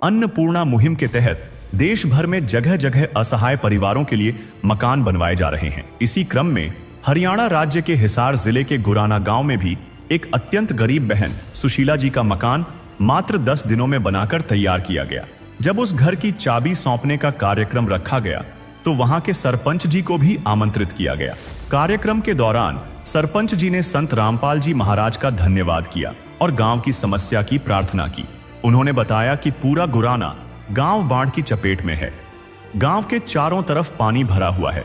अन्नपूर्णा मुहिम के तहत देश भर में जगह जगह असहाय परिवारों के लिए मकान बनवाए जा रहे हैं। इसी क्रम में हरियाणा राज्य के हिसार जिले के गुराना गांव में भी एक अत्यंत गरीब बहन सुशीला जी का मकान मात्र 10 दिनों में बनाकर तैयार किया गया। जब उस घर की चाबी सौंपने का कार्यक्रम रखा गया तो वहां के सरपंच जी को भी आमंत्रित किया गया। कार्यक्रम के दौरान सरपंच जी ने संत रामपाल जी महाराज का धन्यवाद किया और गांव की समस्या की प्रार्थना की। उन्होंने बताया कि पूरा गुराना गांव बाढ़ की चपेट में है। गांव के चारों तरफ पानी भरा हुआ है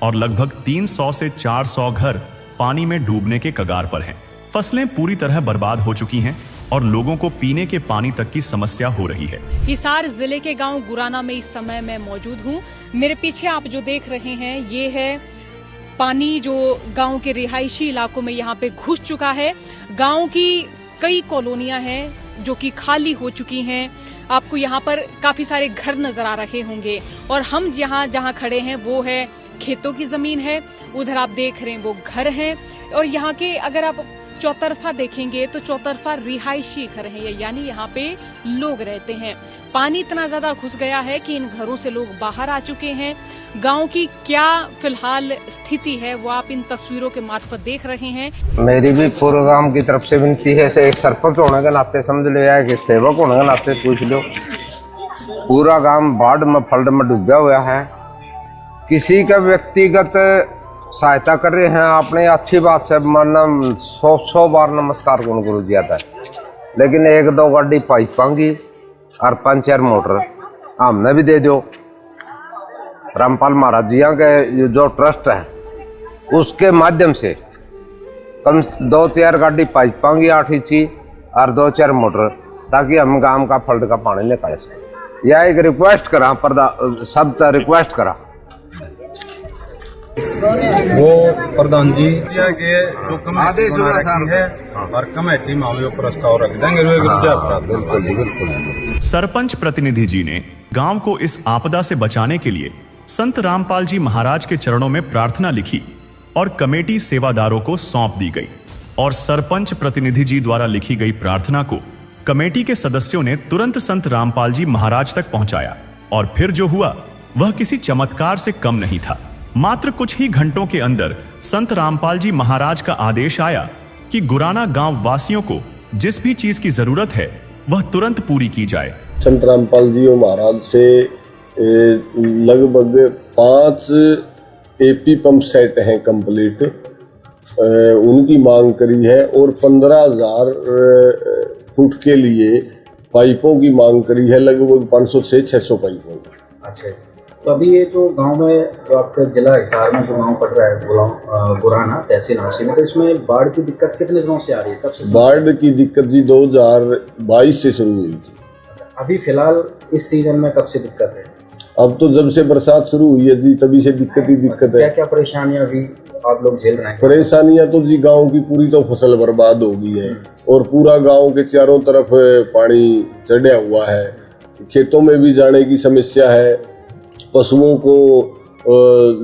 और लगभग 300 से 400 घर पानी में डूबने के कगार पर हैं। फसलें पूरी तरह बर्बाद हो चुकी हैं और लोगों को पीने के पानी तक की समस्या हो रही है। हिसार जिले के गांव गुराना में इस समय मैं मौजूद हूं। मेरे पीछे आप जो देख रहे हैं ये है पानी जो गांव के रिहायशी इलाकों में यहाँ पे घुस चुका है। गांव की कई कॉलोनियां हैं जो कि खाली हो चुकी हैं। आपको यहाँ पर काफी सारे घर नजर आ रहे होंगे और हम यहाँ जहाँ खड़े हैं वो है खेतों की जमीन है। उधर आप देख रहे हैं वो घर हैं और यहाँ के अगर आप चौतरफा देखेंगे तो चौतरफा रिहायशी घर है, यानी यहाँ पे लोग रहते हैं। पानी इतना ज्यादा घुस गया है कि इन घरों से लोग बाहर आ चुके हैं। गांव की क्या फिलहाल स्थिति है वो आप इन तस्वीरों के मार्फत देख रहे हैं। मेरी भी पूरे गांव की तरफ से विनती है, एक सरपंच होने के नाते समझ लो या एक सेवक होने के नाते पूछ लो, पूरा गांव बाढ़ में फ्लड में डूबा हुआ है। किसी का व्यक्तिगत सहायता कर रहे हैं आपने अच्छी बात से मानना 100 बार नमस्कार कौन गुरु जी आता है, लेकिन 1-2 गाड़ी पाइप पांगी और 5-4 मोटर हमने भी दे दो। रामपाल महाराज जी के जो ट्रस्ट है उसके माध्यम से कम 2-4 गाड़ी पाइप पांगी 8 इंची और 2-4 मोटर, ताकि हम गांव का फ्लड का पानी निकाल सकें। यह एक रिक्वेस्ट करा सब रिक्वेस्ट करा वो प्रधान जी के जो कमेटी है और कमेटी में हम प्रस्ताव रख देंगे। सरपंच प्रतिनिधि जी ने गांव को इस आपदा से बचाने के लिए संत रामपाल जी महाराज के चरणों में प्रार्थना लिखी और कमेटी सेवादारों को सौंप दी गई। और सरपंच प्रतिनिधि जी द्वारा लिखी गई प्रार्थना को कमेटी के सदस्यों ने तुरंत संत रामपाल जी महाराज तक पहुंचाया और फिर जो हुआ वह किसी चमत्कार से कम नहीं था। मात्र कुछ ही घंटों के अंदर संत रामपाल जी महाराज का आदेश आया कि गुराना गांव वासियों को जिस भी चीज की जरूरत है वह तुरंत पूरी की जाए। संत रामपाल जी महाराज से लगभग 5 एपी पंप सेट हैं कंप्लीट, उनकी मांग करी है और 15,000 फुट के लिए पाइपों की मांग करी है, लगभग 500 से 600 पाइपों की। अच्छा, तो अभी ये जो गांव में जो आपके जिला हिसार में जो गांव पड़ रहा है गुराना तहसील हांसी में, तो इसमें बाढ़ की दिक्कत कितने दिनों से आ रही है? कब से बाढ़ की दिक्कत जी 2022 से शुरू हुई थी। अभी फिलहाल इस सीजन में कब से दिक्कत है? अब तो जब से बरसात शुरू हुई है जी तभी से दिक्कत ही दिक्कत है। क्या क्या परेशानियां अभी आप लोग झेल रहे हैं? परेशानियां तो जी गांव की पूरी तो फसल बर्बाद हो गई है और पूरा गांव के चारों तरफ पानी चढ़ा हुआ है। खेतों में भी जाने की समस्या है, पशुओं को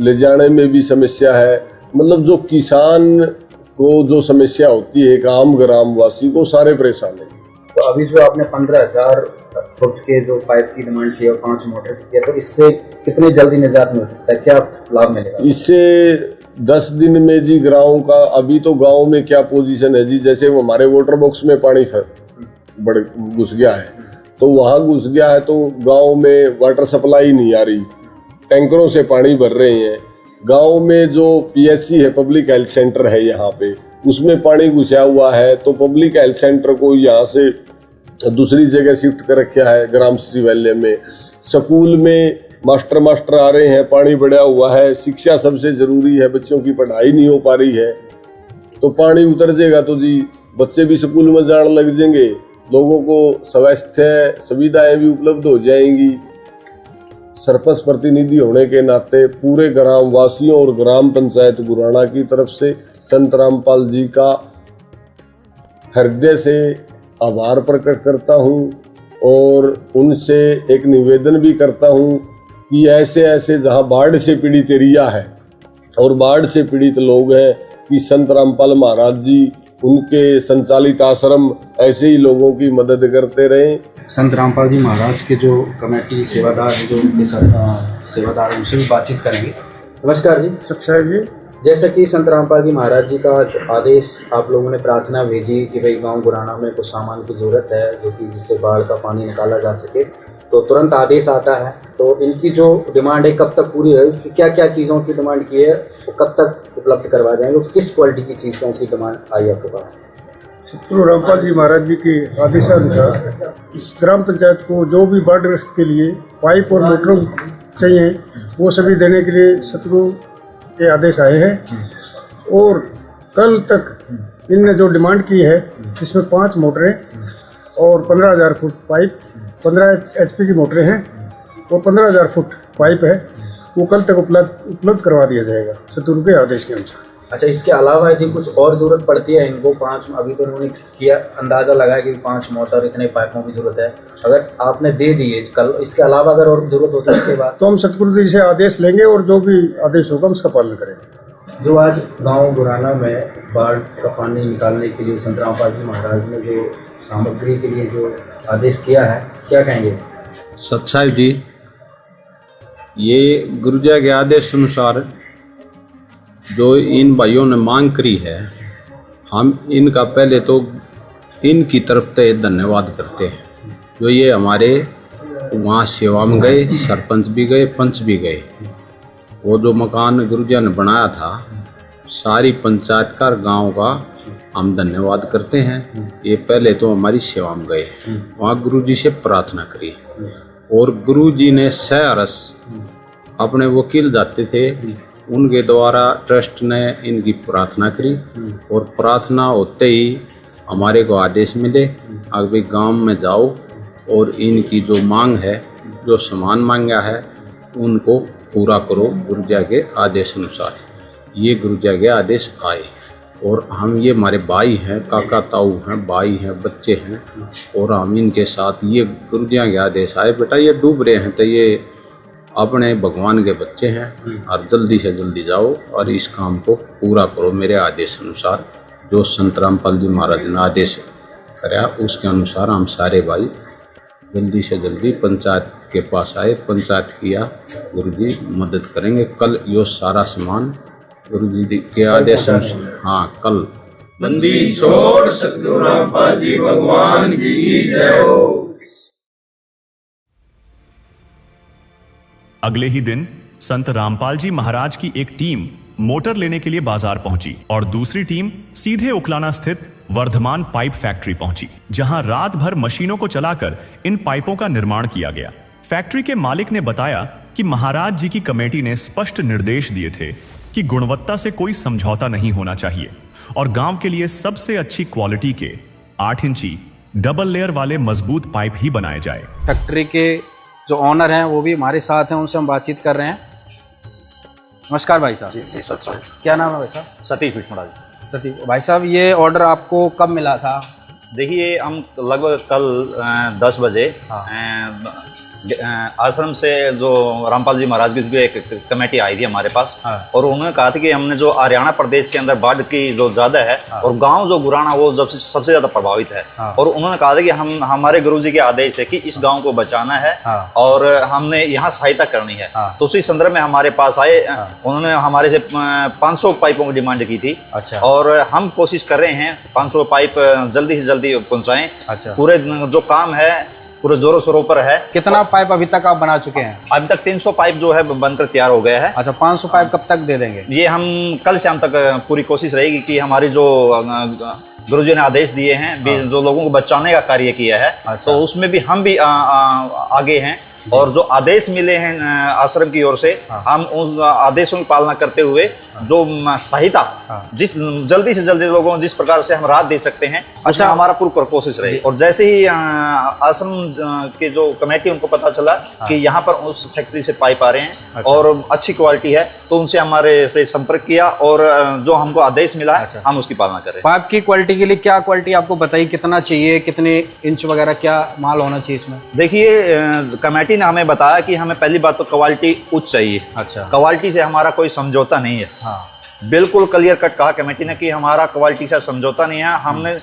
ले जाने में भी समस्या है। मतलब जो किसान को जो समस्या होती है एक आम ग्राम वासी को, सारे परेशान है। तो अभी जो आपने 15,000 फुट के जो पाइप की डिमांड की और 5 मोटर की किया, तो इससे कितने जल्दी निजात मिल सकता है? क्या लाभ मिलेगा इससे? 10 दिन में जी गाँव का, अभी तो गांव में क्या पोजीशन है जी, जैसे हमारे वाटर बॉक्स में पानी बड़ घुस गया है तो वहां घुस गया है तो गांव में वाटर सप्लाई नहीं आ रही, टैंकरों से पानी भर रहे हैं। गांव में जो पीएचसी है, पब्लिक हेल्थ सेंटर है यहाँ पे, उसमें पानी घुसा हुआ है तो पब्लिक हेल्थ सेंटर को यहाँ से दूसरी जगह शिफ्ट कर रखा है ग्राम शिवालय में। स्कूल में मास्टर आ रहे हैं, पानी बढ़ा हुआ है। शिक्षा सबसे जरूरी है, बच्चों की पढ़ाई नहीं हो पा रही है तो पानी उतर जाएगा तो जी बच्चे भी स्कूल में जाने लग जाएंगे, लोगों को स्वास्थ्य सुविधाएं भी उपलब्ध हो जाएंगी। सरपंच प्रतिनिधि होने के नाते पूरे ग्राम वासियों और ग्राम पंचायत गुराना की तरफ से संत रामपाल जी का हृदय से आभार प्रकट करता हूं और उनसे एक निवेदन भी करता हूं कि ऐसे ऐसे जहां बाढ़ से पीड़ित एरिया है और बाढ़ से पीड़ित लोग हैं कि संत रामपाल महाराज जी उनके संचालित आश्रम ऐसे ही लोगों की मदद करते रहें। संत रामपाल जी महाराज के जो कमेटी सेवादार हैं, जो उनके साथ सेवादार हैं, उनसे भी बातचीत करेंगे। नमस्कार जी। सच्चाई जी। जैसा कि संत रामपाल जी महाराज जी का आदेश, आप लोगों ने प्रार्थना भेजी कि भाई गांव गुराना में कुछ सामान की जरूरत है जो कि जिससे बाढ़ का पानी निकाला जा सके, तो तुरंत आदेश आता है। तो इनकी जो डिमांड है कब तक पूरी होगी, क्या क्या चीज़ों की डिमांड की है, वो कब तक उपलब्ध करवा जाएंगे, किस क्वालिटी की चीज़ों की डिमांड आई आपके पास? सतगुरु रामपाल जी महाराज जी के आदेशानुसार इस ग्राम पंचायत को जो भी बाढ़ग्रस्त के लिए पाइप और मोटर चाहिए वो सभी देने के लिए सतगुरु के आदेश आए हैं। और कल तक इनने जो डिमांड की है इसमें 5 मोटरें और 15,000 फुट पाइप, 15 HP की मोटरें हैं और 15,000 फुट पाइप है, वो कल तक उपलब्ध करवा दिया जाएगा सतगुरु के आदेश के अनुसार। अच्छा, इसके अलावा यदि कुछ और ज़रूरत पड़ती है इनको, 5 अभी तो उन्होंने किया अंदाज़ा लगाया कि 5 मोटर इतने पाइपों की ज़रूरत है, अगर आपने दे दिए कल, इसके अलावा अगर और ज़रूरत होती है इसके बाद तो हम सतगुरु जी से आदेश लेंगे और जो भी आदेश होगा हम उसका पालन करेंगे। जो आज गांव गुराना में बाढ़ का पानी निकालने के लिए संत रामपाल जी महाराज ने जो सामग्री के लिए जो आदेश किया है, क्या कहेंगे? सच्चाई जी, ये गुरुजी के आदेश अनुसार जो इन भाइयों ने मांग करी है, हम इनका पहले तो इनकी तरफ से धन्यवाद करते हैं। जो ये हमारे वहाँ सेवा में गए, सरपंच भी गए, पंच भी गए। वो जो मकान गुरुजी ने बनाया था, सारी पंचायत का, गांव का हम धन्यवाद करते हैं। ये पहले तो हमारी सेवा में गए, वहाँ गुरुजी से प्रार्थना करी और गुरुजी ने सहरस अपने वकील जाते थे, उनके द्वारा ट्रस्ट ने इनकी प्रार्थना करी और प्रार्थना होते ही हमारे को आदेश मिले, अभी गांव में जाओ और इनकी जो मांग है, जो सामान मांगा है, उनको पूरा करो गुरुजी के आदेश अनुसार। ये गुरुजी के आदेश आए और हम, ये हमारे भाई हैं, काका ताऊ हैं, भाई हैं, बच्चे हैं, और हम इनके साथ, ये गुरुजी के आदेश आए, बेटा ये डूब रहे हैं तो ये अपने भगवान के बच्चे हैं और जल्दी से जल्दी जाओ और इस काम को पूरा करो मेरे आदेश अनुसार। जो संत रामपाल जी महाराज ने आदेश कराया उसके अनुसार हम सारे भाई जल्दी से जल्दी पंचायत के पास आए, पंचायत किया, गुरुजी मदद करेंगे। कल यो सारा सामान गुरुजी के आदेश अनुसार, हाँ कल। बंदी छोड़ सतगुरु रामपाल जी भगवान की जय हो। अगले ही दिन संत रामपाल जी महाराज की एक टीम मोटर लेने के लिए बाजार पहुंची और दूसरी टीम सीधे उकलाना स्थित वर्धमान पाइप फैक्ट्री पहुंची, जहां रात भर मशीनों को चलाकर इन पाइपों का निर्माण किया गया। फैक्ट्री के मालिक ने बताया कि महाराज जी की कमेटी ने स्पष्ट निर्देश दिए थे कि गुणवत्ता से कोई समझौता नहीं होना चाहिए और गांव के लिए सबसे अच्छी क्वालिटी के 8 इंची डबल लेयर वाले मजबूत पाइप ही बनाए जाए। फैक्ट्री के जो ऑनर हैं वो भी हमारे साथ हैं, उनसे हम बातचीत कर रहे हैं। नमस्कार भाई साहब। क्या नाम है भाई साहब? सतीश मिश्रा जी। सतीश भाई साहब, ये ऑर्डर आपको कब मिला था? देखिए, हम लगभग कल 10 बजे आश्रम से जो रामपाल जी महाराज की जो एक कमेटी आई थी हमारे पास, और उन्होंने कहा था कि हमने जो हरियाणा प्रदेश के अंदर बाढ़ की जो ज़्यादा है और गांव जो गुराना वो सबसे ज़्यादा प्रभावित है, और उन्होंने कहा था कि हमारे गुरुजी के आदेश है कि इस गांव को बचाना है और हमने यहाँ सहायता करनी है। तो उसी संदर्भ में हमारे पास आए, उन्होंने हमारे से 500 पाइपों की डिमांड की थी। अच्छा। और हम कोशिश कर रहे हैं 500 पाइप जल्दी से जल्दी पहुँचाएँ। अच्छा। पूरे जो काम है पूरे जोरों शोरों पर है। कितना पाइप अभी तक आप बना चुके हैं? अभी तक 300 पाइप जो है बनकर तैयार हो गया है। अच्छा, 500 पाइप कब तक दे देंगे? ये हम कल शाम तक पूरी कोशिश रहेगी कि हमारी जो गुरुजी ने आदेश दिए हैं, जो लोगों को बचाने का कार्य किया है, तो उसमें भी हम भी आगे हैं और जो आदेश मिले हैं आश्रम की ओर से, हम उस आदेशों की पालना करते हुए जो सहायता जिस जल्दी से जल्दी लोगों को जिस प्रकार से हम राहत दे सकते हैं, अच्छा हमारा पूरी कोशिश रही। और जैसे ही आश्रम के जो कमेटी उनको पता चला कि यहाँ पर उस फैक्ट्री से पाइप आ रहे हैं और अच्छी क्वालिटी है, तो उनसे हमारे से संपर्क किया और जो हमको आदेश मिला है हम उसकी पालना कर रहे हैं। पाइप की क्वालिटी के लिए क्या क्वालिटी आपको बताइए, कितना चाहिए, कितने इंच वगैरह क्या माल होना चाहिए इसमें? देखिए, कमेटी ने हमें बताया कि हमें पहली बात तो क्वालिटी उच्च चाहिए। अच्छा। क्वालिटी से हमारा कोई समझौता नहीं है। बिल्कुल क्लियर कट कहा कमेटी ने कि हमारा क्वालिटी से समझौता नहीं है। हमने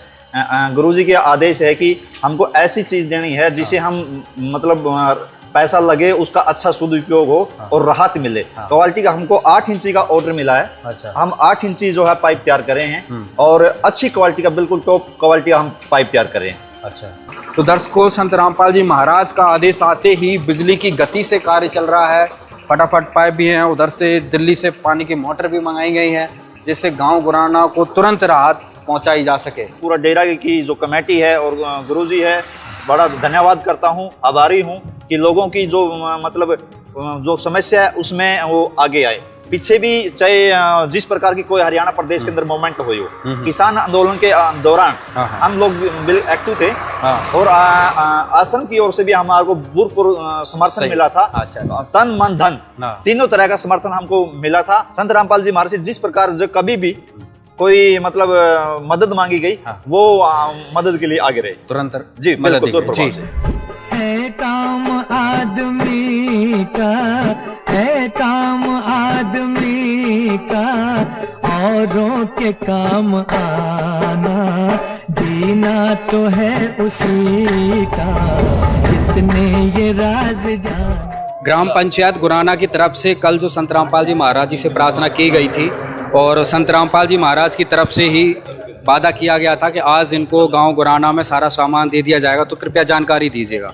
गुरुजी के आदेश है कि हमको ऐसी चीज़ देनी है जिसे हम मतलब पैसा लगे उसका अच्छा सदुपयोग हो और राहत मिले। क्वालिटी का हमको 8 इंची का ऑर्डर मिला है। अच्छा। हम 8 इंची जो है पाइप तैयार करे हैं और अच्छी क्वालिटी का बिल्कुल टॉप क्वालिटी का हम पाइप तैयार करे हैं। अच्छा, तो दर्शकों, संत रामपाल जी महाराज का आदेश आते ही बिजली की गति से कार्य चल रहा है। फटाफट पाइप भी हैं, उधर से दिल्ली से पानी की मोटर भी मंगाई गई है जिससे गांव गुराना को तुरंत राहत पहुंचाई जा सके। पूरा डेरा की जो कमेटी है और गुरुजी है, बड़ा धन्यवाद करता हूं, आभारी हूं कि लोगों की जो मतलब जो समस्या है उसमें वो आगे आए। पीछे भी चाहे जिस प्रकार की कोई हरियाणा प्रदेश के अंदर मूवमेंट हुई हो, किसान आंदोलन के दौरान हम लोग एक्टिव थे और आश्रम की ओर से भी हमारे को भरपूर समर्थन मिला था। अच्छा। तन मन धन तीनों तरह का समर्थन हमको मिला था। संत रामपाल जी महाराज से जिस प्रकार जो कभी भी कोई मतलब मदद मांगी गई वो मदद के लिए आगे रहे तुरंत। जी बिल्कुल जी। है काम आदमी का, है काम आदमी का, औरों के काम आना, जीना तो है उसी का जिसने ये राज जाना। ग्राम पंचायत गुराना की तरफ से कल जो संत रामपाल जी महाराज जी से प्रार्थना की गई थी और संत रामपाल जी महाराज की तरफ से ही वादा किया गया था कि आज इनको गांव गुराना में सारा सामान दे दिया जाएगा, तो कृपया जानकारी दीजिएगा।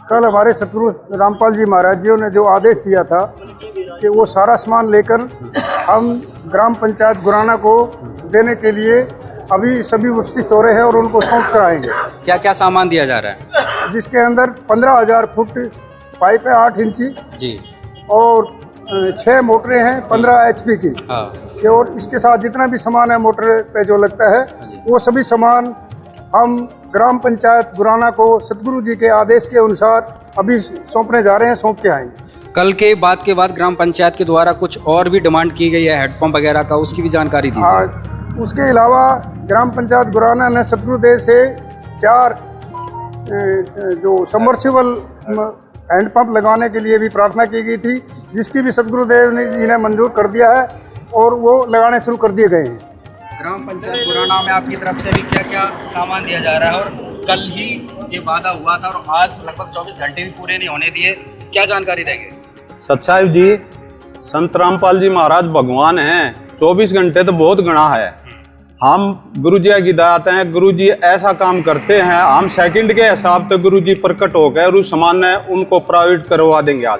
कल हमारे सतगुरु रामपाल जी महाराज जी ने जो आदेश दिया था कि वो सारा सामान लेकर हम ग्राम पंचायत गुराना को देने के लिए अभी सभी उपस्थित हो रहे हैं और उनको सौंप कर आएंगे। क्या क्या सामान दिया जा रहा है? जिसके अंदर 15,000 फुट पाइप है 8 इंची जी, और 6 मोटरें हैं 15 HP की। और इसके साथ जितना भी सामान है मोटर पे जो लगता है वो सभी सामान हम ग्राम पंचायत गुराना को सतगुरु जी के आदेश के अनुसार अभी सौंपने जा रहे हैं, सौंप के आएंगे। कल के बाद ग्राम पंचायत के द्वारा कुछ और भी डिमांड की गई है हेडपम्प वगैरह का, उसकी भी जानकारी दीजिए। उसके अलावा ग्राम पंचायत गुराना ने सतगुरुदेव से 4 जो सबमर्सिबल हैंडपंप लगाने के लिए भी प्रार्थना की गई थी, जिसकी भी सतगुरुदेव ने इन्हें मंजूर कर दिया है और वो लगाने शुरू कर दिए गए हैं। ग्राम पंचायत गुराना में आपकी तरफ से भी क्या क्या सामान दिया जा रहा है? और कल ही ये वादा हुआ था और आज लगभग 24 घंटे भी पूरे नहीं होने दिए, क्या जानकारी देंगे? सतसाहिब जी, संत रामपाल जी महाराज भगवान हैं, 24 घंटे तो बहुत गणा है। हम गुरु जी की दात हैं, गुरु जी ऐसा काम करते हैं, हम सेकंड के हिसाब से गुरु जी प्रकट हो गए और उस सामान उनको प्रोवाइड करवा देंगे आज।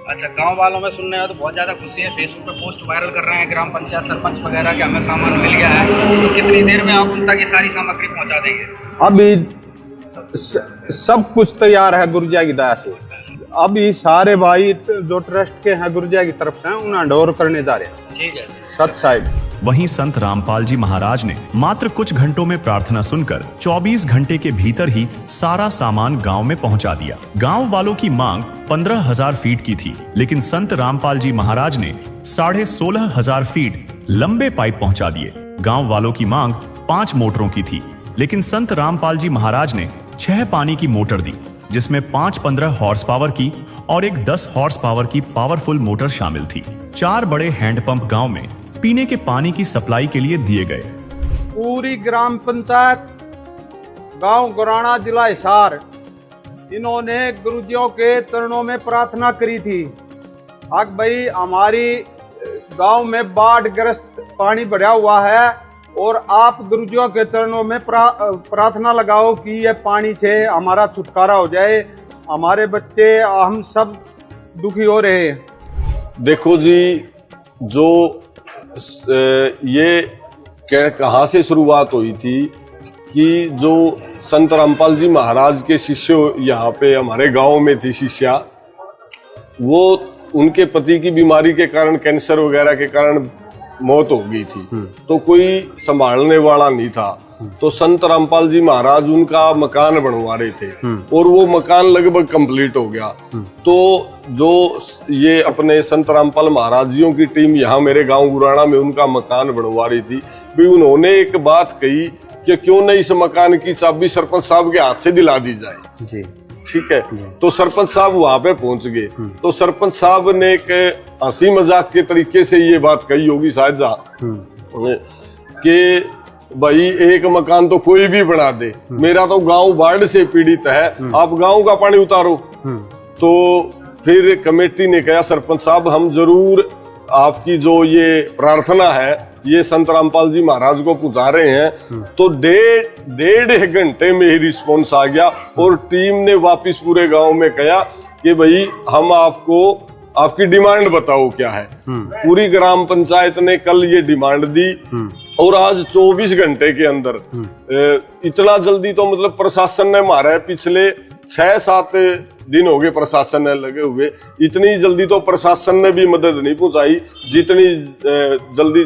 अच्छा, गांव वालों में सुनने में तो बहुत ज़्यादा खुशी है, फेसबुक पे पोस्ट वायरल कर रहे हैं ग्राम पंचायत सरपंच वगैरह के हमें सामान मिल गया है, तो कितनी देर में आप उन तक ये सारी सामग्री पहुंचा देंगे? अभी सब कुछ तैयार है गुरु जी की दया से। अभी सारे भाई जो ट्रस्ट के हैं गुरु जी की तरफ से उन्हें हैंडओवर करने जा रहे हैं। ठीक है सत साहिब। वहीं संत रामपाल जी महाराज ने मात्र कुछ घंटों में प्रार्थना सुनकर 24 घंटे के भीतर ही सारा सामान गांव में पहुंचा दिया। गांव वालों की मांग 15,000 फीट की थी, लेकिन संत रामपाल जी महाराज ने 16,500 फीट लंबे पाइप पहुंचा दिए। गांव वालों की मांग 5 मोटरों की थी, लेकिन संत रामपाल जी महाराज ने 6 पानी की मोटर दी, जिसमें 5 15 हॉर्स पावर की और एक 10 हॉर्स पावर की पावरफुल मोटर शामिल थी। 4 बड़े हैंडपंप गांव में पीने के पानी की सप्लाई के लिए दिए गए। पूरी ग्राम पंचायत गांव गुराना जिला हिसार, इन्होंने गुरुजियों के चरणों में प्रार्थना करी थी, आग भाई हमारी गांव में बाढ़ ग्रस्त पानी भरा हुआ है और आप गुरुजियों के चरणों में प्रार्थना लगाओ कि ये पानी से हमारा छुटकारा हो जाए, हमारे बच्चे हम सब दुखी हो रहे हैं। देखो जी, जो ये कहाँ से शुरुआत हुई थी कि जो संत रामपाल जी महाराज के शिष्य यहाँ पे हमारे गांव में थी शिष्या, वो उनके पति की बीमारी के कारण, कैंसर वगैरह के कारण मौत हो गई थी, तो कोई संभालने वाला नहीं था, तो संत रामपाल जी महाराज उनका मकान बनवा रहे थे और वो मकान लगभग कंप्लीट हो गया। तो जो ये अपने संत रामपाल महाराज जियों की टीम यहाँ मेरे गांव गुराना में उनका मकान बनवा रही थी, भी उन्होंने एक बात कही कि क्यों न इस मकान की चाबी सरपंच साहब के हाथ से दिला दी जाए। जी। ठीक है। तो सरपंच साहब वहां पे पहुंच गए, तो सरपंच साहब ने एक हंसी मजाक के तरीके से ये बात कही होगी शायद कि भाई एक मकान तो कोई भी बना दे, मेरा तो गांव बाढ़ से पीड़ित है, आप गांव का पानी उतारो। तो फिर कमेटी ने कहा सरपंच साहब हम जरूर आपकी जो ये प्रार्थना है ये संत रामपाल जी महाराज को पहुंचा रहे हैं। तो डेढ़ घंटे में ही रिस्पॉन्स आ गया और टीम ने वापस पूरे गांव में कहा कि भाई हम आपको आपकी डिमांड बताओ क्या है। पूरी ग्राम पंचायत ने कल ये डिमांड दी और आज 24 घंटे के अंदर इतना जल्दी तो मतलब प्रशासन ने मारा है, पिछले 6-7 दिन हो गए प्रशासन ने लगे हुए, इतनी जल्दी तो प्रशासन ने भी मदद नहीं पहुंचाई जितनी जल्दी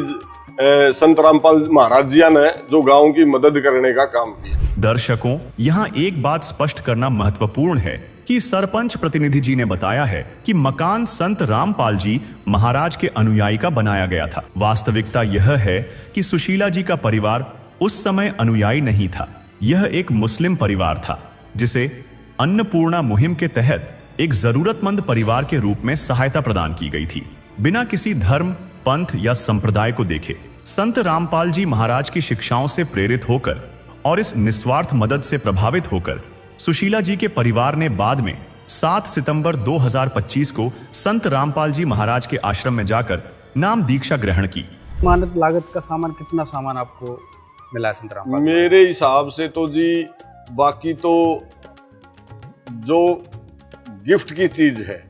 संत रामपाल महाराज जी ने जो गांव की मदद करने का काम किया। दर्शकों, यहाँ एक बात स्पष्ट करना महत्वपूर्ण है कि सरपंच प्रतिनिधि जी ने बताया है कि मकान संत रामपाल जी महाराज के अनुयायी का बनाया गया था। वास्तविकता यह है कि सुशीला जी का परिवार उस समय अनुयायी नहीं था, यह एक मुस्लिम परिवार था जिसे अन्नपूर्णा मुहिम के तहत एक जरूरतमंद परिवार के रूप में सहायता प्रदान की गई थी, बिना किसी धर्म, पंथ या संप्रदाय को देखे। संत रामपाल जी महाराज की शिक्षाओं से प्रेरित होकर और इस निस्वार्थ मदद से प्रभावित होकर सुशीला जी के परिवार ने बाद में 7 सितंबर 2025 को संत रामपाल जी महाराज के आश्रम में जाकर नाम दीक्षा ग्रहण की। मानद लागत का सामान कितना सामान आपको मिला है संत रामपाल? मेरे हिसाब से तो जी बाकी तो जो गिफ्ट की चीज है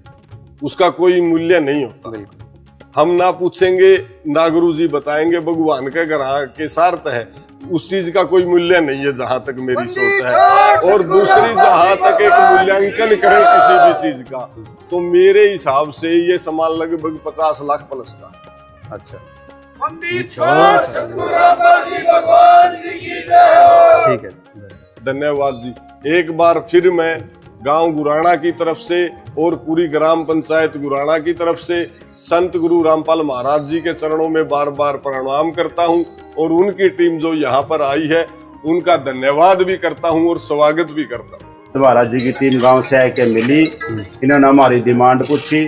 उसका कोई मूल्य नहीं होता। हम ना पूछेंगे ना गुरु जी बताएंगे, भगवान के ग्रह के सार्थ है, उस चीज का कोई मूल्य नहीं है जहां तक मेरी सोच है। और दूसरी जहां तक एक मूल्यांकन करें किसी भी चीज का, तो मेरे हिसाब से ये सामान लगभग 50 लाख प्लस का। अच्छा, ठीक है, धन्यवाद जी। एक बार फिर मैं गांव गुराना की तरफ से और पूरी ग्राम पंचायत गुराना की तरफ से संत गुरु रामपाल महाराज जी के चरणों में बार बार प्रणाम करता हूं और उनकी टीम जो यहाँ पर आई है उनका धन्यवाद भी करता हूं और स्वागत भी करता हूं। महाराज जी की टीम गांव से आके मिली, इन्होंने हमारी डिमांड पूछी।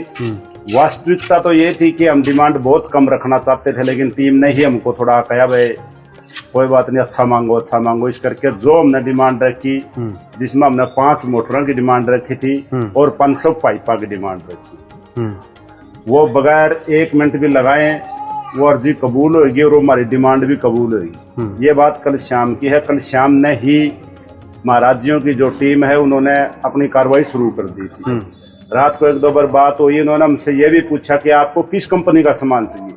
वास्तविकता तो ये थी कि हम डिमांड बहुत कम रखना चाहते थे, लेकिन टीम ने ही हमको थोड़ा कहा भाई कोई बात नहीं, अच्छा मांगो इस करके जो हमने डिमांड रखी, जिसमें हमने 5 मोटरों की डिमांड रखी थी और 500 पाइपा की डिमांड रखी, वो बगैर 1 मिनट भी लगाए वो अर्जी कबूल होगी और हमारी डिमांड भी कबूल होगी। ये बात कल शाम की है। कल शाम ने ही महाराज जियों की जो टीम है उन्होंने अपनी कार्रवाई शुरू कर दी थी। रात को 1-2 बार बात हुई, उन्होंने हमसे ये भी पूछा कि आपको किस कंपनी का सामान चाहिए,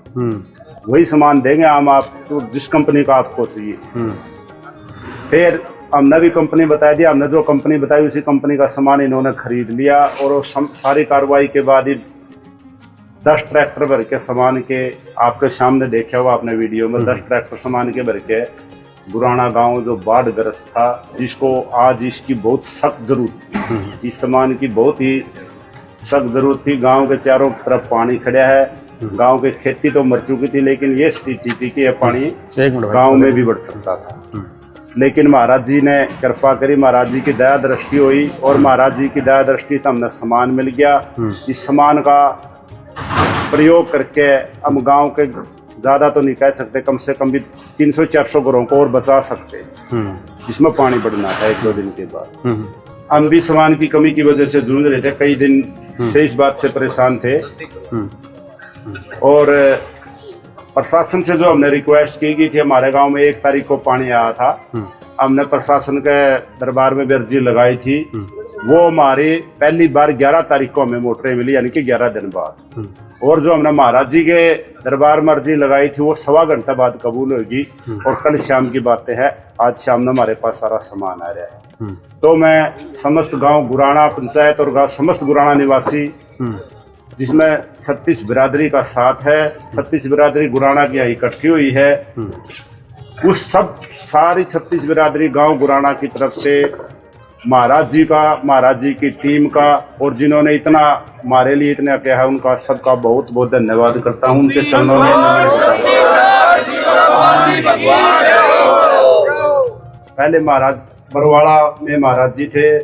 वही सामान देंगे हम आपको जिस कंपनी का आपको चाहिए। फिर हमने भी कंपनी बता दिया, हमने जो कंपनी बताई उसी कंपनी का सामान इन्होंने खरीद लिया और सारी कार्रवाई के बाद ही 10 ट्रैक्टर भर के सामान के आपके सामने देखा हुआ आपने वीडियो में, 10 ट्रैक्टर सामान के भर के गुराना गांव जो बाढ़ग्रस्त था, जिसको आज इसकी बहुत सख्त जरूरत थी, इस सामान की बहुत ही सख्त जरूरत थी। गांव के चारों तरफ पानी खड़ा है, गांव की खेती तो मर चुकी थी, लेकिन ये स्थिति थी कि यह पानी गांव में भी बढ़ सकता था। लेकिन महाराज जी ने कृपा करी, महाराज जी की दया दृष्टि हुई और महाराज जी की दया दृष्टि से हमने सामान मिल गया। इस सामान का प्रयोग करके हम गांव के ज्यादा तो नहीं कह सकते, कम से कम भी 300-400 घरों को और बचा सकते, जिसमें पानी बढ़ना था 1-2 दिन के बाद। हम भी सामान की कमी की वजह से जूझ रहे थे, कई दिन से इस बात से परेशान थे और प्रशासन से जो हमने रिक्वेस्ट की गई थी, हमारे गांव में 1 तारीख को पानी आया था, हमने प्रशासन के दरबार में भी अर्जी लगाई थी। वो हमारी पहली बार 11 तारीख को हमें मोटरें मिली, यानी कि 11 दिन बाद। और जो हमने महाराज जी के दरबार में अर्जी लगाई थी वो 1.25 घंटे बाद कबूल होगी और कल शाम की बातें हैं, आज शाम में हमारे पास सारा सामान आ रहा है। तो मैं समस्त गांव गुराना पंचायत और समस्त गुराना निवासी, जिसमें 36 बिरादरी का साथ है, 36 बिरादरी गुराना की यहाँ इकट्ठी हुई है, उस सारी 36 बिरादरी गांव गुराना की तरफ से महाराज जी का, महाराज जी की टीम का और जिन्होंने इतना हमारे लिए इतना किया है, उनका सबका बहुत बहुत धन्यवाद करता हूँ। उनके चरणों में पहले महाराज बरवाड़ा में महाराज जी थे,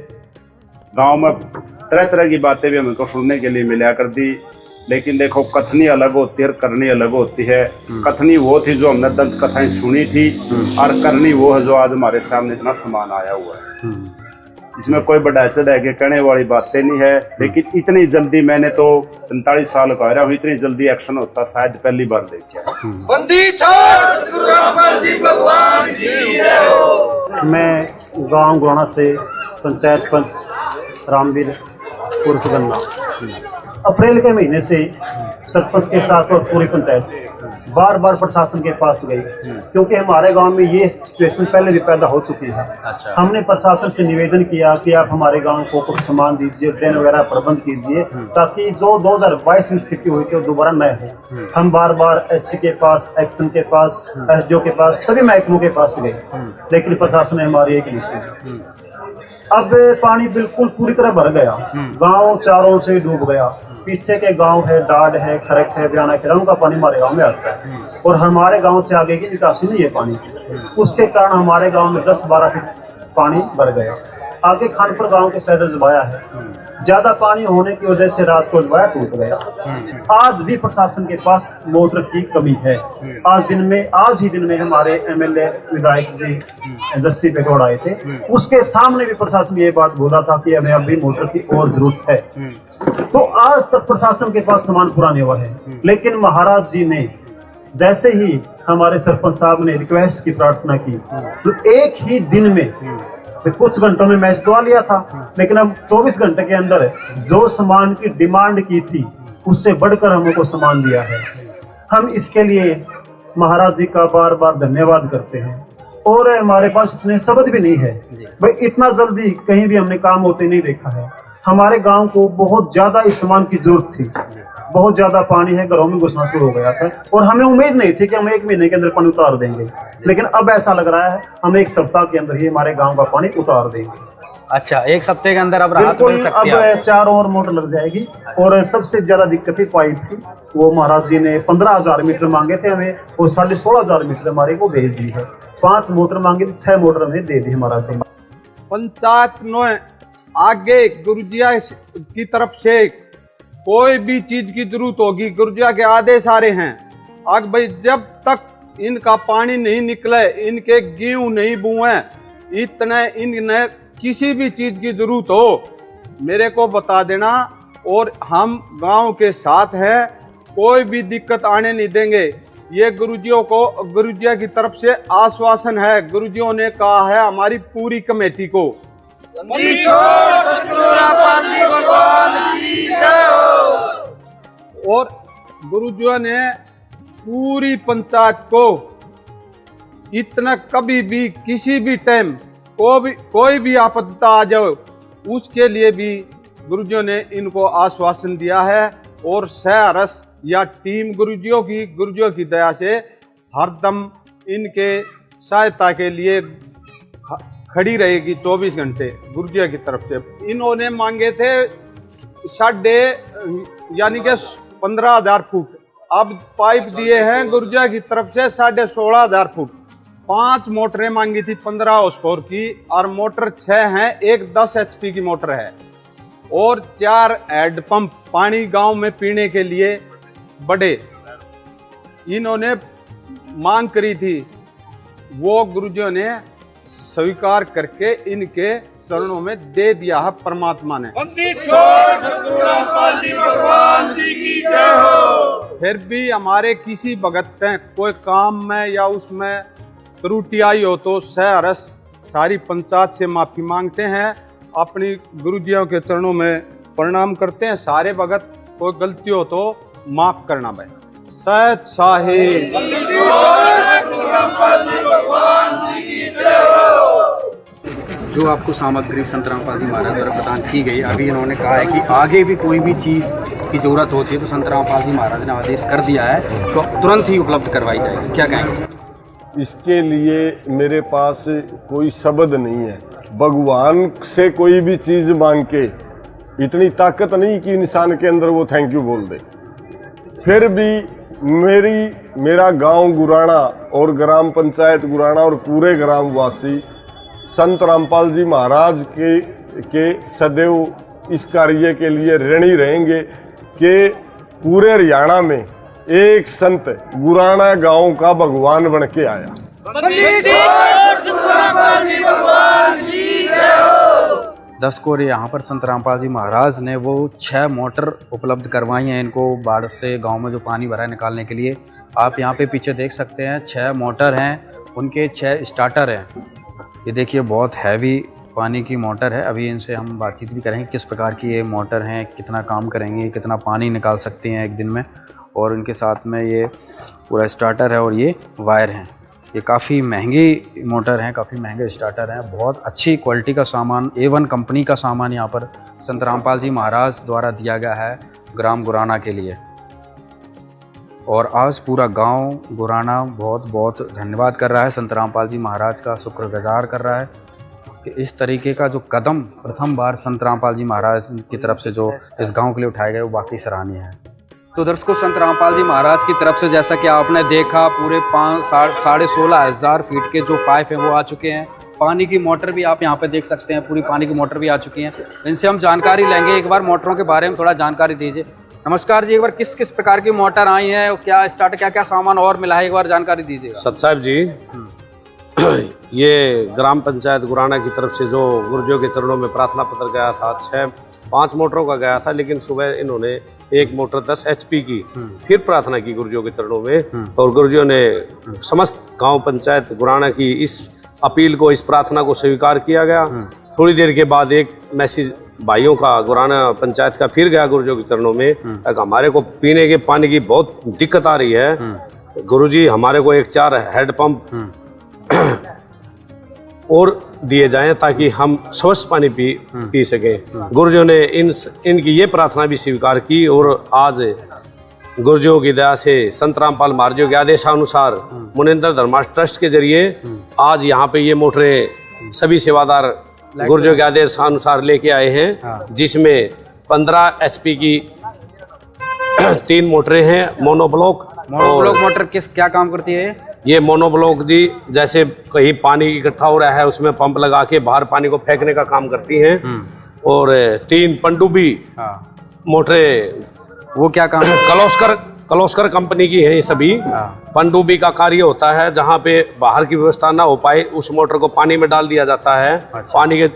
गांव में तरह तरह की बातें भी हमको सुनने के लिए मिला कर दी, लेकिन देखो कथनी अलग होती है और करनी अलग होती है। कथनी वो थी जो हमने दंत कथाएं सुनी थी, और करनी वो है जो आज हमारे सामने इतना सामान आया हुआ है। इसमें कोई बढ़ा चढ़ा के कहने वाली बातें नहीं है, लेकिन इतनी जल्दी मैंने तो 45 साल का रहा हूँ, इतनी जल्दी एक्शन होता शायद पहली बार देखा। मैं गांव गुराना से पंचायत पंच रामवीर उर्फ गन्ना अप्रैल के महीने से सरपंच के साथ और पूरी पंचायत बार बार प्रशासन के पास गई, क्योंकि हमारे गांव में ये सिचुएशन पहले भी पैदा हो चुकी है। हमने प्रशासन से निवेदन किया कि आप हमारे गांव को कुछ सामान दीजिए, ड्रेन वगैरह प्रबंध कीजिए, ताकि जो 2022 में स्थिति हुई थी वो दोबारा न हो। हम बार बार एससी के पास, एक्शन के पास, एसडीओ के पास, सभी महकमों के पास गए, लेकिन प्रशासन ने हमारी एक नहीं सुनी। अब पानी बिल्कुल पूरी तरह भर गया, गांव चारों से डूब गया। पीछे के गांव है, डाड है, खरक है, बयाना है, उनका पानी हमारे गांव में आता है, और हमारे गांव से आगे की निकासी नहीं है पानी। उसके कारण हमारे गांव में 10-12 फीट पानी भर गया। आगे खानपुर गांव के साइड जबाया है, ज्यादा पानी होने की वजह से रात को जबाया टूट गया। आज भी प्रशासन के पास मोटर की कमी है। आज ही दिन में हमारे एमएलए विधायक जी 10 पे दौड़ आए थे, उसके सामने भी प्रशासन ये बात बोला था कि हमें अभी मोटर की और जरूरत है। तो आज तक प्रशासन के पास सामान पूरा नहीं हुआ है, लेकिन महाराज जी ने जैसे ही हमारे सरपंच साहब ने रिक्वेस्ट की प्रार्थना की, तो एक ही दिन में कुछ घंटों में मैच दवा लिया था, लेकिन अब 24 घंटे के अंदर जो सामान की डिमांड की थी उससे बढ़कर हमको सामान दिया है। हम इसके लिए महाराज जी का बार बार धन्यवाद करते हैं, और हमारे पास इतने शब्द भी नहीं है भाई, इतना जल्दी कहीं भी हमने काम होते नहीं देखा है। हमारे गांव को बहुत ज्यादा इस सामान की जरूरत थी, बहुत ज्यादा पानी है, घरों में घुसना शुरू हो गया था, और हमें उम्मीद नहीं थी कि हम 1 महीने के अंदर पानी उतार देंगे, लेकिन अब ऐसा लग रहा है हम 1 सप्ताह के अंदर ही हमारे गांव का पानी उतार देंगे। अच्छा, 1 सप्ताह के अंदर अब राहत मिल सकती है। अब 4 और मोटर लग जाएगी, और सबसे ज्यादा दिक्कत थी पाइप की, वो महाराज जी ने 15,000 मीटर मांगे थे हमें, और 16,500 मीटर हमारे को भेज दी है। 5 मोटर मांगी थी, 6 मोटर हमें दे दी महाराज जी। पंचायत ने आगे गुरुजिया की तरफ से कोई भी चीज की जरूरत होगी, गुरुजिया के आदेश आ रहे हैं। आग भाई जब तक इनका पानी नहीं निकले, इनके गेहूं नहीं बुए, इतने इन्हें किसी भी चीज की जरूरत हो मेरे को बता देना, और हम गांव के साथ हैं, कोई भी दिक्कत आने नहीं देंगे। ये गुरुजिया की तरफ से आश्वासन है। गुरुजियों ने कहा है हमारी पूरी कमेटी को, और गुरुजियों ने पूरी पंचायत को इतना कभी भी किसी भी टाइम कोई भी आपदा आ जाए उसके लिए भी गुरुजियों ने इनको आश्वासन दिया है, और सहरस या टीम गुरुजियों की दया से हरदम इनके सहायता के लिए खड़ी रहेगी 24 घंटे गुरुजिया की तरफ से। इन्होंने मांगे थे यानी कि 15,000 फुट, अब पाइप दिए हैं गुरुजिया की तरफ से 16,500 फुट। 5 मोटरें मांगी थी 15 हॉर्स पावर की, और मोटर 6 हैं, एक 10 HP की मोटर है, और 4 हेड पंप पानी गांव में पीने के लिए बड़े इन्होंने मांग करी थी, वो गुरुजियों ने स्वीकार करके इनके चरणों में दे दिया है परमात्मा ने। फिर भी हमारे किसी भगत में कोई काम में या उसमें त्रुटि आई हो तो सहरस सारी पंचायत से माफी मांगते हैं, अपनी गुरुजियों के चरणों में प्रणाम करते हैं। सारे भगत कोई गलती हो तो माफ करना भाई। सत साहिब जो आपको सामग्री संत रामपाल जी महाराज द्वारा प्रदान की गई, अभी इन्होंने कहा है कि आगे भी कोई भी चीज़ की ज़रूरत होती है तो संत रामपाल जी महाराज ने आदेश कर दिया है तो तुरंत ही उपलब्ध करवाई जाएगी। क्या कहेंगे? इसके लिए मेरे पास कोई शब्द नहीं है। भगवान से कोई भी चीज़ मांग के इतनी ताकत नहीं कि इंसान के अंदर वो थैंक यू बोल दे। फिर भी मेरा गांव गुराना और ग्राम पंचायत गुराना और पूरे ग्रामवासी संत रामपाल जी महाराज के के सदैव इस कार्य के लिए ऋणी रहेंगे कि पूरे हरियाणा में एक संत गुराना गांव का भगवान बन के आया। दर्शकों, और यहाँ पर संत रामपाल जी महाराज ने वो 6 मोटर उपलब्ध करवाई हैं इनको बाढ़ से गांव में जो पानी भरा है निकालने के लिए। आप यहाँ पे पीछे देख सकते हैं 6 मोटर हैं, उनके 6 स्टार्टर हैं। ये देखिए बहुत हैवी पानी की मोटर है। अभी इनसे हम बातचीत भी करेंगे किस प्रकार की ये मोटर हैं, कितना काम करेंगे, कितना पानी निकाल सकती हैं एक दिन में। और इनके साथ में ये पूरा स्टार्टर है और ये वायर हैं। ये काफ़ी महंगी मोटर हैं, काफ़ी महंगे स्टार्टर हैं। बहुत अच्छी क्वालिटी का सामान, A1 कंपनी का सामान यहाँ पर संत रामपाल जी महाराज द्वारा दिया गया है ग्राम गुराना के लिए। और आज पूरा गांव गुराना बहुत बहुत धन्यवाद कर रहा है, संत रामपाल जी महाराज का शुक्रगुजार कर रहा है कि इस तरीके का जो कदम प्रथम बार संत रामपाल जी महाराज की तरफ से जो इस गांव के लिए उठाए गए वो वाकई सराहनीय है। तो दर्शकों, संत रामपाल जी महाराज की तरफ से जैसा कि आपने देखा पूरे 16,500 फीट के जो पाइप हैं वो आ चुके हैं। पानी की मोटर भी आप यहाँ पे देख सकते हैं, पूरी पानी की मोटर भी आ चुकी हैं। इनसे हम जानकारी लेंगे। एक बार मोटरों के बारे में थोड़ा जानकारी दीजिए। नमस्कार जी, एक बार किस किस प्रकार की मोटर आई है और क्या स्टार्ट क्या क्या सामान और मिला है, एक बार जानकारी दीजिएगा। सत साहब जी, ये ग्राम पंचायत गुराना की तरफ से जो गुरुजियों के चरणों में प्रार्थना पत्र गया था, 5 मोटरों का गया था, लेकिन सुबह इन्होंने एक मोटर 10 HP की फिर प्रार्थना की गुरुजियों के चरणों में। और गुरुजियों ने समस्त गांव पंचायत गुराना की इस अपील को, इस प्रार्थना को स्वीकार किया गया। थोड़ी देर के बाद एक मैसेज भाइयों का गुराना पंचायत का फिर गया गुरुजियों के चरणों में, हमारे को पीने के पानी की बहुत दिक्कत आ रही है, गुरुजी हमारे को एक 4 हैंड पंप और दिए जाएं ताकि हम स्वच्छ पानी पी सकें। गुरुजियों ने इनकी ये प्रार्थना भी स्वीकार की। और आज गुरुजियों की दया से संत रामपाल महाराज के आदेशानुसार मुनिंदर धर्मार्थ ट्रस्ट के जरिए आज यहाँ पे ये मोटरें सभी सेवादार गुरुजियों के आदेशानुसार लेके आए हैं, जिसमें 15 HP की 3 मोटरें हैं। मोनोब्लॉक मोटर क्या काम करती है? ये मोनोब्लॉक जी, जैसे कहीं पानी इकट्ठा हो रहा है उसमें पंप लगा के बाहर पानी को फेंकने का काम करती हैं। और 3 पनडुब्बी मोटरें, वो क्या काम? कलोस्कर कंपनी की है ये सभी। पनडुब्बी का कार्य होता है जहाँ पे बाहर की व्यवस्था ना हो पाए उस मोटर को पानी में डाल दिया जाता है। पानी के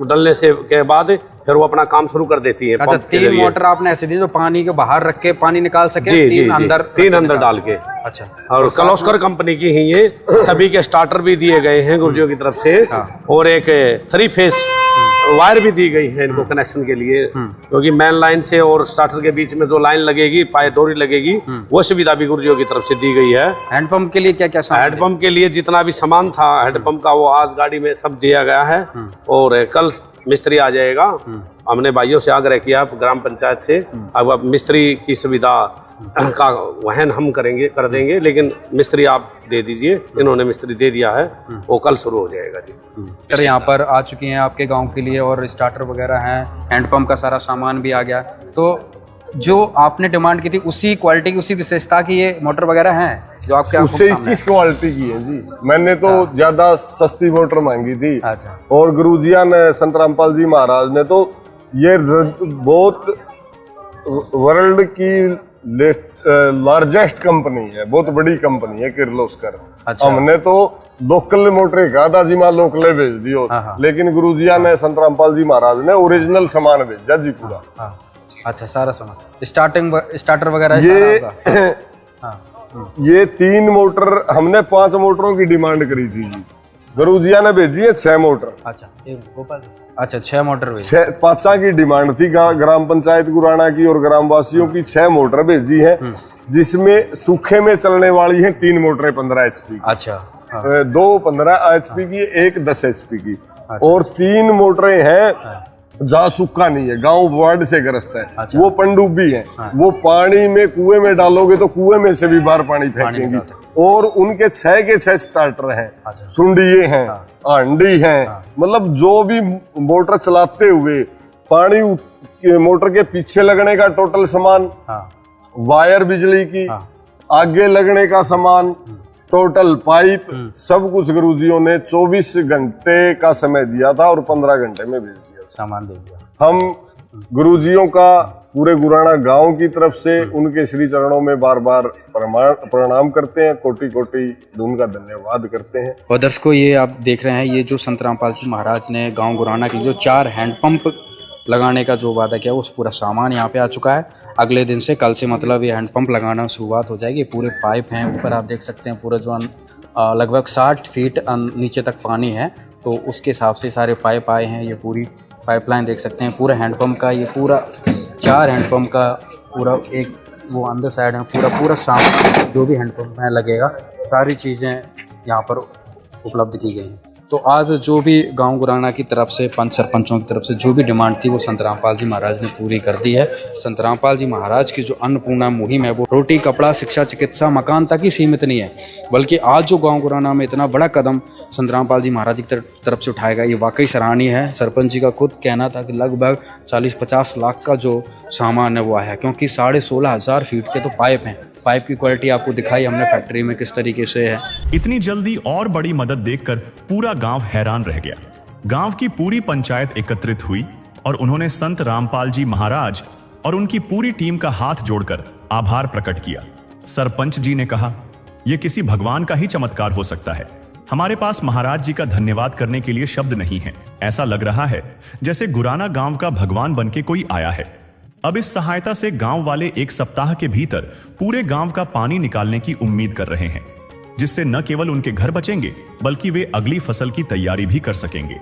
डलने से के बाद फिर वो अपना काम शुरू कर देती है। अच्छा, 3 मोटर आपने ऐसे दी जो पानी के बाहर रख के पानी निकाल सके? जी, 3 अंदर डाल के। अच्छा, और कलोस्कर कंपनी की ही ये सभी के स्टार्टर भी दिए गए हैं गुरुजियों की तरफ से। और एक 3 फेस वायर भी दी गई है इनको कनेक्शन के लिए, क्योंकि मेन लाइन से और स्टार्टर के बीच में जो लाइन लगेगी, पाइप डोरी लगेगी, वो सुविधा भी गुरुजियों की तरफ से दी गई है। हैंडपंप के लिए क्या क्या सामान? हैंडपंप के लिए जितना भी सामान था हैंडपंप का वो आज गाड़ी में सब दिया गया है। और कल मिस्त्री आ जाएगा। हमने भाइयों से आग्रह किया ग्राम पंचायत से, अब मिस्त्री की सुविधा का वहन हम कर देंगे, लेकिन मिस्त्री आप दे दीजिए। इन्होंने मिस्त्री दे दिया है, वो कल शुरू हो जाएगा जी। सर, यहाँ पर आ चुकी हैं आपके गांव के लिए और स्टार्टर वगैरह हैं, हैंडपंप का सारा सामान भी आ गया। तो जो आपने डिमांड की थी उसी क्वालिटी की, उसी विशेषता की ये मोटर वगैरह हैं जो आपके उससे 21 क्वालिटी की है जी। मैंने तो ज्यादा सस्ती मोटर मांगी थी। और गुरुजिया ने, संत रामपाल जी महाराज ने तो ये बहुत वर्ल्ड की लार्जेस्ट कंपनी है, बहुत बड़ी कंपनी है किर्लोस्कर। हमने तो लोकल मोटरें कहा था जी, मां लोकल भेज दियो, लेकिन गुरुजिया ने, संत रामपाल जी महाराज ने ओरिजिनल सामान भेजा जी पूरा। अच्छा, सारा सामान स्टार्टर वगैरह ये 3 मोटर, हमने 5 मोटरों की डिमांड करी थी जी, गुरुजिया ने भेजी है 6 मोटर। अच्छा, 6 मोटर भेजी। 5 की डिमांड थी ग्राम पंचायत गुराना की और ग्रामवासियों की। 6 मोटर भेजी है, जिसमें सूखे में चलने वाली है 3 मोटरें 15 HP की। अच्छा, 2 15 HP की, एक 10 HP की। और 3 मोटरें हैं जहाँ सूखा नहीं है, गांव बाढ़ से ग्रस्त है। वो पनडुब्बी है, वो पानी में कुएं में डालोगे तो कुएं में से भी बाहर पानी फेंकेंगी। और उनके 6 के 6 स्टार्टर हैं, सुंडिये हैं, हांडी हैं। मतलब जो भी मोटर चलाते हुए पानी मोटर के पीछे लगने का टोटल सामान, वायर बिजली की, आगे लगने का सामान, टोटल पाइप, सब कुछ गुरुजियों ने 24 घंटे का समय दिया था और 15 घंटे में भेज दिया। सामान दे दिया। हम गुरुजियों का पूरे गुराना गांव की तरफ से उनके श्री चरणों में बार बार प्रणाम करते हैं, कोटि कोटि उनका धन्यवाद करते हैं। और दर्शकों, ये आप देख रहे हैं, ये जो संत रामपाल जी महाराज ने गांव गुराना के जो 4 हैंडपंप लगाने का जो वादा किया, वो पूरा सामान यहाँ पे आ चुका है। अगले दिन से, कल से मतलब ये हैंडपंप लगाना शुरुआत हो जाएगी। पूरे पाइप हैं ऊपर, आप देख सकते हैं पूरा जो लगभग 60 फीट नीचे तक पानी है, तो उसके हिसाब से सारे पाइप आए हैं। ये पूरी पाइपलाइन देख सकते हैं, पूरा हैंडपंप का, ये पूरा 4 हैंडपंप का पूरा एक वो अंदर साइड है, पूरा सामान जो भी हैंडपंप में लगेगा, सारी चीज़ें यहाँ पर उपलब्ध की गई हैं। तो आज जो भी गांव गुराना की तरफ से, पंच सरपंचों की तरफ से जो भी डिमांड थी, वो संत रामपाल जी महाराज ने पूरी कर दी है। संत रामपाल जी महाराज की जो अन्नपूर्णा मुहिम है, वो रोटी, कपड़ा, शिक्षा, चिकित्सा, मकान तक ही सीमित नहीं है, बल्कि आज जो गांव गुराना में इतना बड़ा कदम संत रामपाल जी महाराज की तरफ से उठाएगा, ये वाकई सराहनीय है। सरपंच जी का खुद कहना था कि लगभग 40-50 लाख का जो सामान है वो आया है, क्योंकि 16,500 फीट के तो पाइप हैं। पाइप की क्वालिटी आपको दिखाई हमने फैक्ट्री में किस तरीके से है। इतनी जल्दी और बड़ी मदद देखकर पूरा गांव हैरान रह गया। गांव की पूरी पंचायत एकत्रित हुई और उन्होंने संत रामपाल जी महाराज और उनकी पूरी टीम का हाथ जोड़कर आभार प्रकट किया। सरपंच जी ने कहा, यह किसी भगवान का ही चमत्कार हो सकता है। हमारे पास महाराज जी का धन्यवाद करने के लिए शब्द नहीं है। ऐसा लग रहा है जैसे गुराना गांव का भगवान बनके कोई आया है। अब इस सहायता से गांव वाले 1 सप्ताह के भीतर पूरे गांव का पानी निकालने की उम्मीद कर रहे हैं, जिससे न केवल उनके घर बचेंगे, बल्कि वे अगली फसल की तैयारी भी कर सकेंगे।